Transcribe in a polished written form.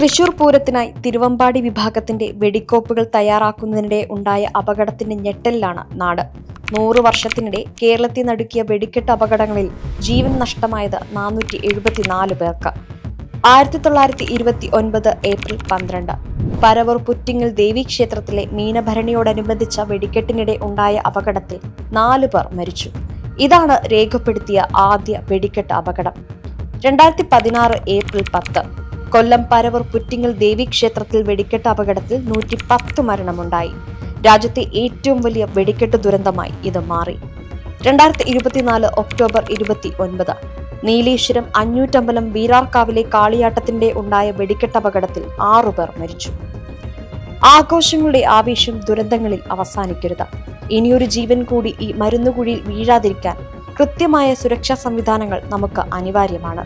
തൃശൂർ പൂരത്തിനായി തിരുവമ്പാടി വിഭാഗത്തിന്റെ വെടിക്കോപ്പുകൾ തയ്യാറാക്കുന്നതിനിടെ ഉണ്ടായ അപകടത്തിന്റെ ഞെട്ടലിലാണ് നാട്. 100 വർഷത്തിനിടെ കേരളത്തെ നടുക്കിയ വെടിക്കെട്ട് അപകടങ്ങളിൽ ജീവൻ നഷ്ടമായത് 474 പേർക്ക്. 1929 ഏപ്രിൽ 12 പരവൂർ പുറ്റിങ്ങൽ ദേവീക്ഷേത്രത്തിലെ മീനഭരണിയോടനുബന്ധിച്ച വെടിക്കെട്ടിനിടെ ഉണ്ടായ അപകടത്തിൽ 4 പേർ മരിച്ചു. ഇതാണ് രേഖപ്പെടുത്തിയ ആദ്യ വെടിക്കെട്ട് അപകടം. 2016 ഏപ്രിൽ 10 കൊല്ലം പരവൂർ പുറ്റിങ്ങൽ ദേവീക്ഷേത്രത്തിൽ വെടിക്കെട്ട് അപകടത്തിൽ 110 മരണമുണ്ടായി. രാജ്യത്തെ ഏറ്റവും വലിയ വെടിക്കെട്ട് ദുരന്തമായി ഇത് മാറി. 2024 ഒക്ടോബർ 29 നീലേശ്വരം അഞ്ഞൂറ്റമ്പലം വീരാർകാവിലെ കാളിയാട്ടത്തിന്റെ ഉണ്ടായ വെടിക്കെട്ട് അപകടത്തിൽ 6 പേർ മരിച്ചു. ആഘോഷങ്ങളുടെ ആവേശം ദുരന്തങ്ങളിൽ അവസാനിക്കരുത്. ഇനിയൊരു ജീവൻ കൂടി ഈ മരുന്നുകുഴിയിൽ വീഴാതിരിക്കാൻ കൃത്യമായ സുരക്ഷാ സംവിധാനങ്ങൾ നമുക്ക് അനിവാര്യമാണ്.